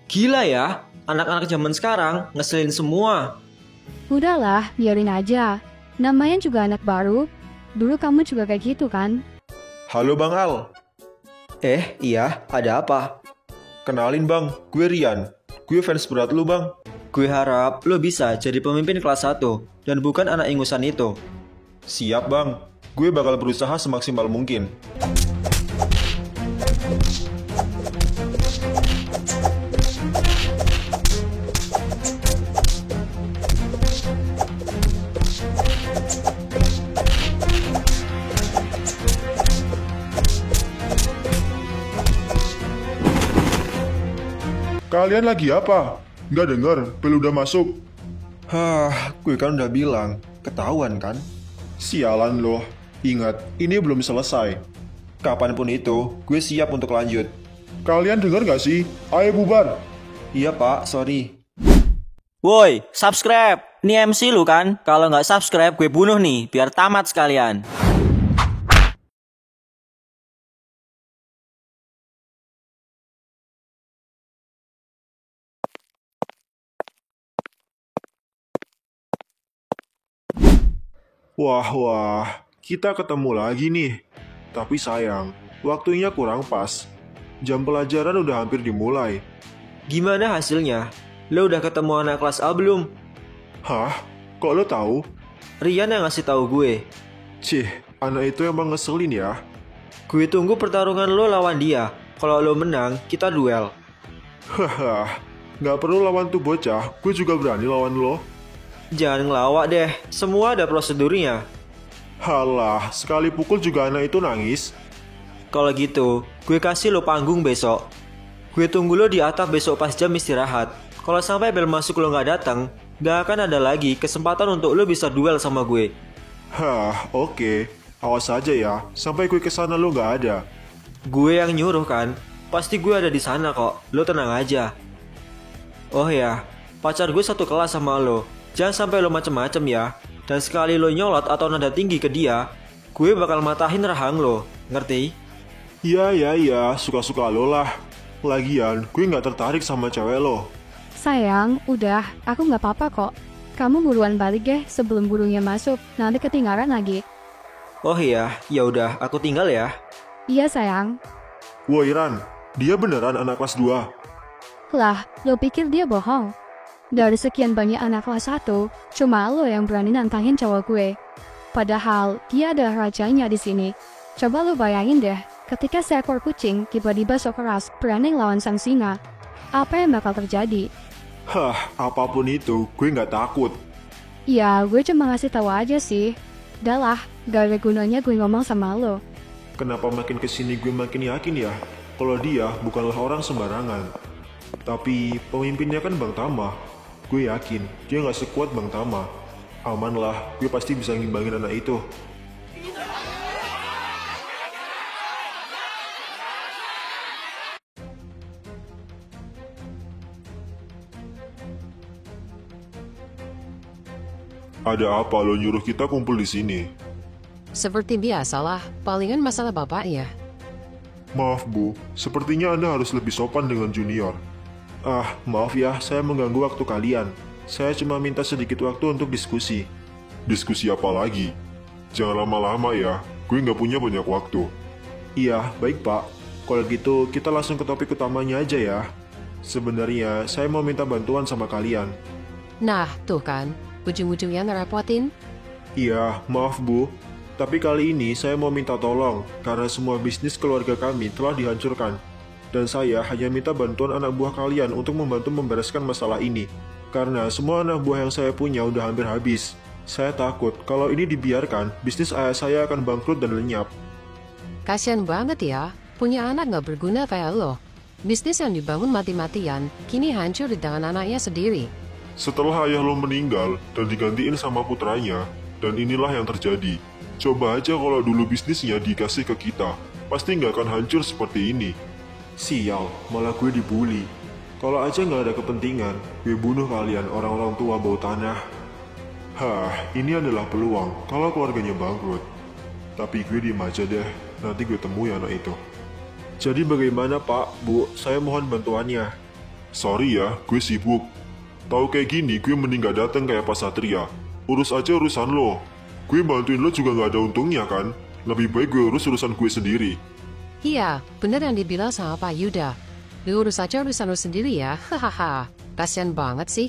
Gila ya, anak-anak zaman sekarang ngeselin semua. Udahlah, biarin aja. Namanya juga anak baru. Dulu kamu juga kayak gitu kan? Halo Bang Al. Iya, ada apa? Kenalin Bang, gue Rian. Gue fans berat lu Bang. Gue harap lo bisa jadi pemimpin kelas 1 dan bukan anak ingusan itu. Siap Bang, gue bakal berusaha semaksimal mungkin. Kalian lagi apa? Nggak dengar, bel udah masuk. Gue kan udah bilang, ketahuan kan? Sialan loh. Ingat, ini belum selesai. Kapanpun itu, gue siap untuk lanjut. Kalian dengar nggak sih? Ayo bubar. Iya pak, sorry. Woi, subscribe. Ini MC lu kan? Kalau nggak subscribe, gue bunuh nih, biar tamat sekalian. Wah, kita ketemu lagi nih. Tapi sayang, waktunya kurang pas. Jam pelajaran udah hampir dimulai. Gimana hasilnya? Lo udah ketemu anak kelas A belum? Hah? Kok lo tahu? Rian yang ngasih tahu gue. Cih, anak itu emang ngeselin ya. Gue tunggu pertarungan lo lawan dia. Kalau lo menang, kita duel. Haha, nggak perlu lawan tuh bocah. Gue juga berani lawan lo. Jangan ngelawak deh, semua ada prosedurnya. Halah, sekali pukul juga anak itu nangis. Kalau gitu, gue kasih lo panggung besok. Gue tunggu lo di atap besok pas jam istirahat. Kalau sampai bel masuk lo nggak datang, gak akan ada lagi kesempatan untuk lo bisa duel sama gue. Hah, oke. Awas aja ya, sampai gue kesana lo nggak ada. Gue yang nyuruh kan, pasti gue ada di sana kok. Lo tenang aja. Oh ya, pacar gue satu kelas sama lo. Jangan sampai lo macem-macem ya. Dan sekali lo nyolot atau nada tinggi ke dia, gue bakal matahin rahang lo. Ngerti? Iya, suka-suka lo lah. Lagian, gue nggak tertarik sama cewek lo. Sayang, udah. Aku nggak apa-apa kok. Kamu buruan balik deh sebelum gurunya masuk. Nanti ketinggalan lagi. Oh iya, ya udah, aku tinggal ya. Iya sayang. Woi Ran, dia beneran anak kelas 2. Lah, lo pikir dia bohong? Dari sekian banyak anak kelas 1, cuma lo yang berani nantangin cowok gue. Padahal, dia adalah rajanya di sini. Coba lo bayangin deh, ketika seekor kucing tiba-tiba sok keras berani lawan sang singa. Apa yang bakal terjadi? Hah, apapun itu, gue nggak takut. Ya, gue cuma ngasih tahu aja sih. Udahlah, gak ada gunanya gue ngomong sama lo. Kenapa makin kesini gue makin yakin ya, kalau dia bukanlah orang sembarangan. Tapi pemimpinnya kan Bang Tama. Gue yakin dia nggak sekuat Bang Tama. Aman lah, gue pasti bisa ngimbangin anak itu. Ada apa lo nyuruh kita kumpul di sini? Seperti biasalah, palingan masalah bapak ya. Maaf Bu, sepertinya Anda harus lebih sopan dengan junior. Maaf ya, saya mengganggu waktu kalian. Saya cuma minta sedikit waktu untuk diskusi. Diskusi apa lagi? Jangan lama-lama ya, gue nggak punya banyak waktu. Iya, baik Pak. Kalau gitu, kita langsung ke topik utamanya aja ya. Sebenarnya, saya mau minta bantuan sama kalian. Nah, tuh kan, ujung-ujungnya ngerepotin. Iya, maaf Bu. Tapi kali ini saya mau minta tolong, karena semua bisnis keluarga kami telah dihancurkan. Dan saya hanya minta bantuan anak buah kalian untuk membantu membereskan masalah ini. Karena semua anak buah yang saya punya udah hampir habis. Saya takut kalau ini dibiarkan, bisnis ayah saya akan bangkrut dan lenyap. Kasian banget ya, punya anak gak berguna kayak lo. Bisnis yang dibangun mati-matian, kini hancur di tangan anaknya sendiri. Setelah ayah lo meninggal dan digantiin sama putranya, dan inilah yang terjadi. Coba aja kalau dulu bisnisnya dikasih ke kita, pasti nggak akan hancur seperti ini. Sial, malah gue dibully. Kalau aja nggak ada kepentingan, gue bunuh kalian orang-orang tua bau tanah. Ini adalah peluang kalau keluarganya bangkrut. Tapi gue diem aja deh, nanti gue temui anak itu. Jadi bagaimana Pak, Bu, saya mohon bantuannya. Sorry ya, gue sibuk. Tahu kayak gini, gue mending gak dateng kayak Pak Satria. Urus aja urusan lo. Gue bantuin lo juga gak ada untungnya kan? Lebih baik gue urus urusan gue sendiri. Iya, bener yang dibilang sama Pak Yuda. Lu urus aja urusan lu sendiri ya, hahaha. Kasian banget sih.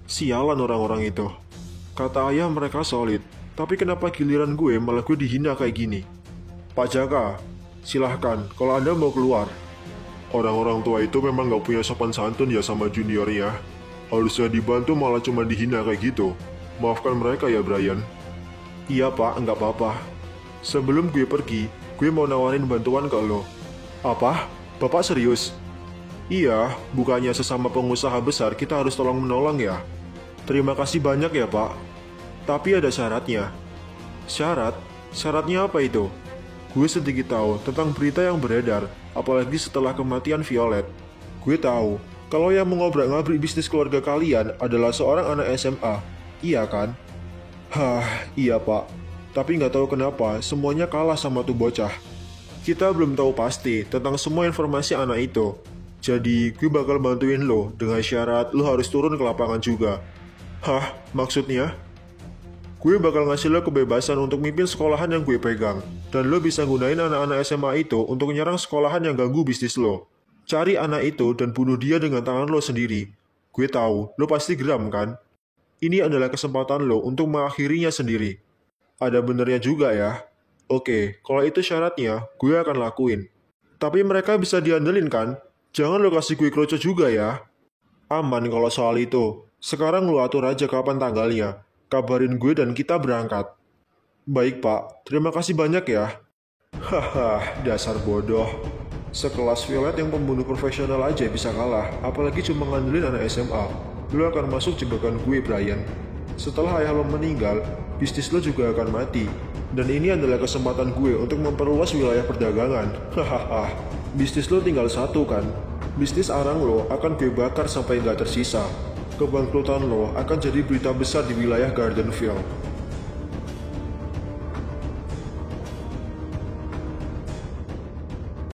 Sialan orang-orang itu. Kata ayah mereka solid, tapi kenapa giliran gue malah gue dihina kayak gini? Pak Jaka, silahkan kalau Anda mau keluar. Orang-orang tua itu memang gak punya sopan santun ya sama juniornya. Harusnya dibantu malah cuma dihina kayak gitu. Maafkan mereka ya Brian. Iya Pak, nggak apa-apa. Sebelum gue pergi, gue mau nawarin bantuan ke lo. Apa? Bapak serius? Iya, bukannya sesama pengusaha besar kita harus tolong-menolong ya. Terima kasih banyak ya Pak. Tapi ada syaratnya. Syarat? Syaratnya apa itu? Gue sedikit tahu tentang berita yang beredar, apalagi setelah kematian Violet. Gue tahu, kalau yang mengobrak-ngabrik bisnis keluarga kalian adalah seorang anak SMA. Iya kan? Iya Pak. Tapi nggak tahu kenapa semuanya kalah sama tuh bocah. Kita belum tahu pasti tentang semua informasi anak itu. Jadi gue bakal bantuin lo dengan syarat lo harus turun ke lapangan juga. Hah? Maksudnya? Gue bakal ngasih lo kebebasan untuk mimpin sekolahan yang gue pegang. Dan lo bisa gunain anak-anak SMA itu untuk nyerang sekolahan yang ganggu bisnis lo. Cari anak itu dan bunuh dia dengan tangan lo sendiri. Gue tahu, lo pasti geram kan? Ini adalah kesempatan lo untuk mengakhirinya sendiri. Ada benernya juga ya. Oke, kalau itu syaratnya, gue akan lakuin. Tapi mereka bisa diandelin kan? Jangan lo kasih gue kroco juga ya. Aman kalau soal itu. Sekarang lo atur aja kapan tanggalnya. Kabarin gue dan kita berangkat. Baik Pak, terima kasih banyak ya. Haha, dasar bodoh. Sekelas Violet yang pembunuh profesional aja bisa kalah, apalagi cuma ngandelin anak SMA. Lo akan masuk jebakan gue, Brian. Setelah ayah lo meninggal, bisnis lo juga akan mati. Dan ini adalah kesempatan gue untuk memperluas wilayah perdagangan. Hahaha, bisnis lo tinggal satu kan? Bisnis arang lo akan gue bakar sampai nggak tersisa. Kebangkrutan lo akan jadi berita besar di wilayah Gardenville.